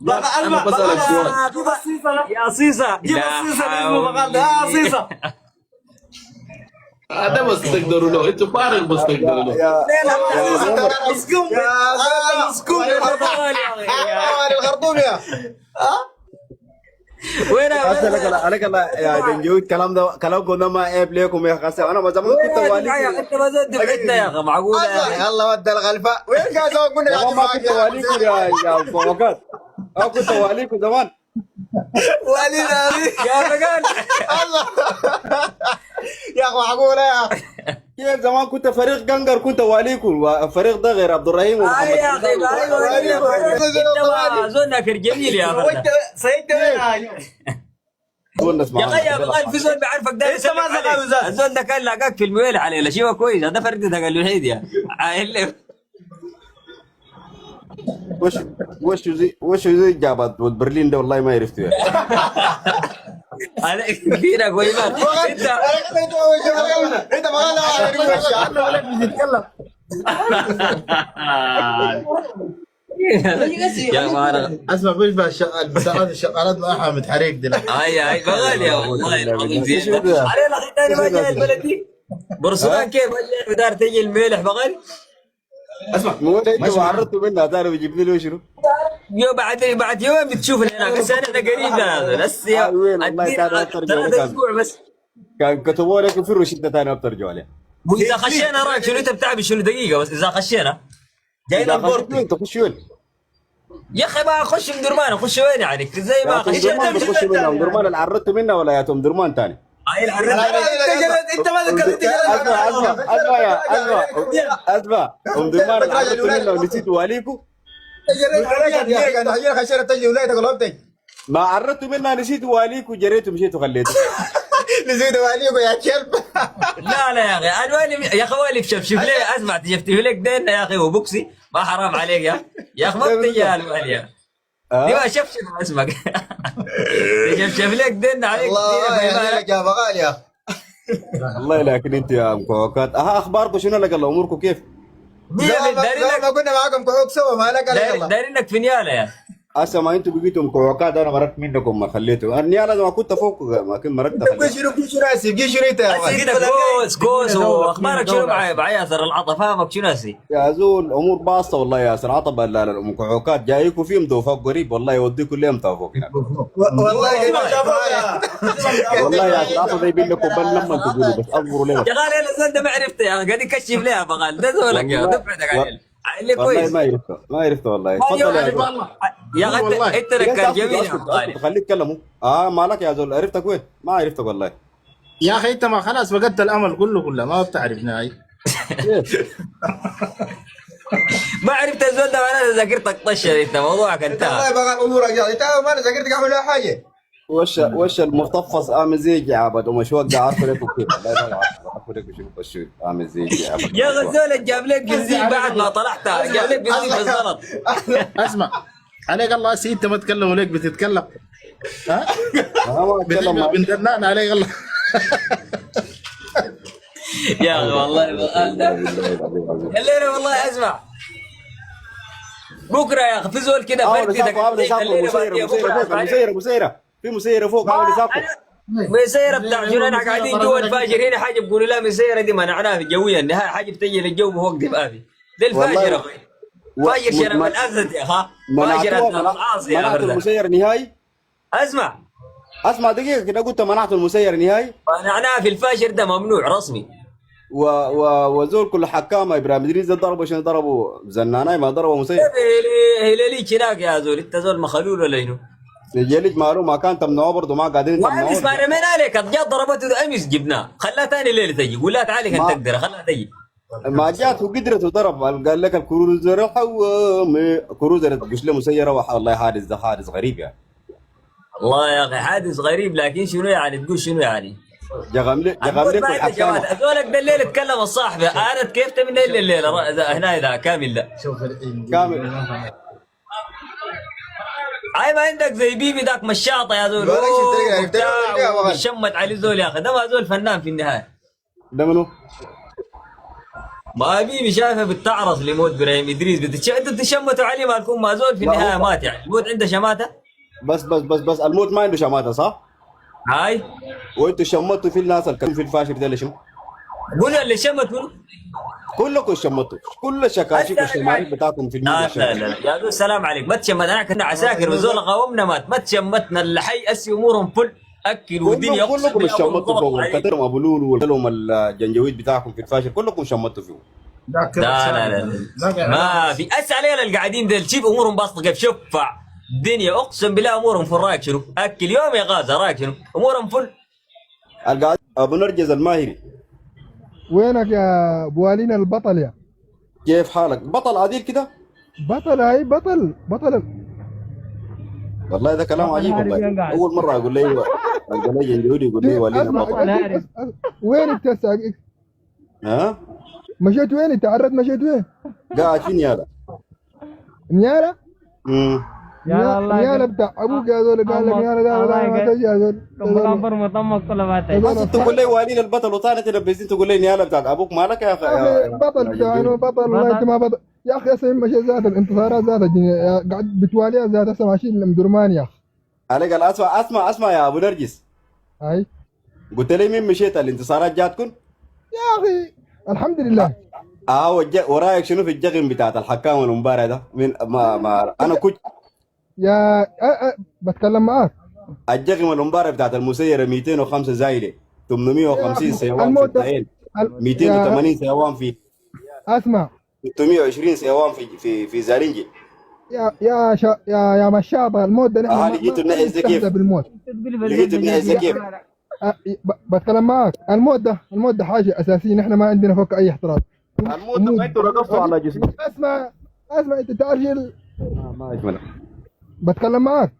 بقال انا بسألك سؤال. جيب الصيصة يا صيصة جيب لا الصيصة اللي اسمه بقال حول. ده صيصة. هذا بس تقدروا له، انتوا فارغ بس تقدروا له. لا يا لا محمد. مسكوم يا مسكوم برتقال يا أخي. الخرطوم يا وين عليك الله يا جنجوي. الكلام ده كلامكم ده ما عيب ليكم يا خسا. انا ما زمان كنت والي انت ما زلت بعدنا يا اخي معقول يا اخي. يلا ودى الغلفه وين كان زمان كنا زمان قاعدين ما معاك كنت واليكم يا فوقات. ما كنت واليكم زمان. ولي ناري يا فقال الله يا اخي معقوله يا كيف زمان كنت فريق قنقر كنت واليكم. الفريق ده غير عبد الرحيم ومحمد يا اخي واليكم. انت زونك جميل يا اخي. وانت سيد وين تونس يا اخي يا معانا. فقال في زول بيعرفك ده انت ما زغل وزاد. الزول ده كان لاقاك في المويل عليه لا شيء كويس هذا فردتك الوحيد يا عائل وش زي جابت برلين ده والله ما عرفت يا. هذا كثير كويس انت انت ما يا مارغ اسمع فيش بقى البتاعات الشغالات معها متحرق دي. هاي بغال يا والله العظيم زين علي الاخ الثاني ما جاي البلدي برسلان كيف ما جاي بدار تجي الملح بغال اسمع مو انت وعرضت منها تاني بيجيب لي شنو؟ يو بعد يوم بتشوف هناك بس انا قريب لا بس يا وين والله كان أكتر جولة ثلاث كان. اسبوع بس كان كتبوا لك في روشته ثانيه بترجعوا عليها. واذا خشينا رايك شنو انت بتعب شنو دقيقه بس اذا خشينا جاينا البورت انت خش وين؟ يا اخي ما اخش من درمان اخش وين يعني زي ما يا توم درمان خشيت بتخش منها ام درمان اللي عرضت منها ولا يا توم درمان ثاني؟ هاي العرب انت ما ذكرت اسمع يا اسمع ام درمان اللي عرضت منها ونسيت واليكم. انا خشينا تجي ولايتك غلبتك ما عرضت منها نسيت واليك وجريت ومشيت وخليته. نسيت واليكم يا كلب. لا يا اخي انا وين يا اخي وين شفشف ليه اسمع تشفشف لك دين يا اخي وبوكسي ما حرام عليك يا اخي ما بتجي الوالية دي ما شفشف اسمك تشفشف لك دين عليك الله يهديك يا بغال يا والله لكن انت يا ام كوكات اخباركم شنو لك الله اموركم كيف؟ ما كنا معاكم كحوك سوا ما لك عليك الله. دايرينك في نياله يا هسه ما انتوا بقيتوا ام كوكات انا مرقت منكم ما خليته النيالة ما كنت فوق ما كنت مرقت قيش ناسي قيش ريتا يا بغال. كده كوس واخبارك شنو مع ياسر العطا فاهمك شنو ناسي يا زول امور باصه والله يا سر عطب لا ام كوكات جايكم فيهم دو فوق قريب والله يوديكم ليه فوق هناك. والله والله يا سر عطب يبين لكم بل لما تقولوا بس اصبروا ليه. يا غالي انا الزول ده ما عرفته يا اخي قاعد يكشف ليه بغال ده زولك يا دفعتك عليه اللي والله كويس ما عرفته والله تفضل يا زول. يا اخي انت ركال جميل يا غالي خليك تكلموا مالك يا زول عرفتك وين؟ ما عرفتك والله. يا اخي انت ما خلاص فقدت الامل كله ما بتعرفنا هاي. ما عرفت الزول ده وانا ذاكرتك طشه انت موضوعك والله انتهى بغال امورك يا انت ما انا ذاكرتك اعمل لها حاجه. وش المختص عامل زي جعبد ومش وقع عارفه لك كيف لا عارفه لك شو عامل زي جعبد. يا غزال جاب لك بنزين بعد ما طلعت جاب لك بنزين في الزلط اسمع عليك الله سي انت ما تكلم وليك بتتكلم ها ما اتكلم معك. بنت النان عليك الله. يا اخي والله الليله والله اسمع بكره يا اخي في زول كده فردي مسيرة في مسيرة فوق عامل يساقوا. مسيرة بتاع شنو احنا قاعدين جوا الفاجر هنا حاجه بقول لا مسيرة دي منعناها جويا النهايه حاجه بتجي للجو فوق دي بقى ده الفاجر اخوي فاجر شرف الاسد يا اخا فاجر العاصي يا منعت برده المسير نهائي. اسمع دقيقة كده قلت منعت المسير نهائي. منعناها في الفاجر ده ممنوع رسمي وزول كل حكامة ابراهيم ادريس ضربوا شنو ضربوا زناناي ما ضربوا مسير. هلالي هناك يا زول انت زول مخلول ولا شنو؟ جلج مالو ما كان تمنعوه برضه ما قاعدين وامس ما رمينا عليك جات ضربته امس جبناه خلاها ثاني ليله تجي قول لها تعالي كنت تقدر خلاها تجي ما جات وقدرت وضرب قال لك الكروزر حوامي كروزر تقش له مسيره والله حادث ده حادث غريب يعني. والله يا اخي حادث غريب لكن شنو يعني تقول شنو يعني؟ جغم لك الحكامه هذولك ده الليل اتكلم الصاحب انا كيفت من الليل هنا اذا كامل ده كامل. هاي ما عندك زي بيبي ذاك مشاطه يا زول شمت عليه زول يا اخي ده ما زول فنان في النهايه ده منو؟ ما بيبي شايفه بتعرض لموت ابراهيم ادريس انتوا تشمتوا عليه مالكم ما زول في لا، النهايه هو- مات يعني الموت عنده شماته. بس الموت ما عنده شماته صح؟ هاي وانتوا شمتوا في الناس اللي كانوا في الفاشر ده ليش؟ منو اللي شمت منو؟ كلكم شمتوا كل الشكاشيك والشماريك بتاعكم في الميديا لا يا زول سلام عليك ما تشمت انا كنا عساكر وزول قاومنا مات ما تشمتنا الحي اسي امورهم فل اكل والدنيا أقسم كلكم بالله شمتوا بالضبط فوق عليك. كترهم ابو لولو وكلهم الجنجويد بتاعكم في الفاشر كلكم شمتوا فيه. لا ما في اسال علينا القاعدين ديل شوف امورهم باسطه كيف شفع الدنيا اقسم بالله امورهم فل رايك شنو؟ اكل يوم يا غازه رايك شنو؟ امورهم فل. القاعد ابو نرجس الماهري وينك يا بوالينا البطل يا كيف حالك؟ بطل عديل كده؟ بطل؟ هاي بطل والله ده كلام عجيب والله اول مره اقول لي قال لي جنجويد يقول لي ولينا اسمع بطل. وين انت هسه؟ ها؟ مشيت وين انت؟ عرت مشيت وين؟ قاعد في نيالا. نياله؟ امم يا الله نياله بتاع ابوك يا زول قال لك نياله ده ما تجي يا زول مغفر مطمك كل ما بس تقول لي ولينا البطل وثاني تلبسين تقول لي نيالا بتاعت ابوك مالك يا اخي؟ يا أخي بطل بتاعنا بطل والله انت ما بطل يا اخي هسه مشي ذات الانتصارات ذاتها قاعد بتواليها ذات هسه ماشيين لمدرمان يا اخي. عليك قال اسمع يا ابو نرجس هاي قلت لي مين مشيت الانتصارات جاتكم؟ يا اخي الحمد لله. ورايك شنو في الجغم بتاعت الحكام المباراه ده؟ من ما انا كنت يا بتكلم معاك. الجغم المباراه بتاعت المسيره 205 زايله 850 سيوان في الموت ده- الدهين 280 سيوان في اسمع 620 سيوان في زارينجي. يا مشاطة الموت ده نحن لقيتوا النهي زي كيف؟ نستهزأ بالموت. لقيتوا النهي زي كيف؟ بتكلم معاك الموت ده حاجة أساسية نحن ما عندنا فوق أي احتراز. الموت ده ما انتوا رقصتوا على جسمه. اسمع انت تعرف ما يجمل. بتكلم معاك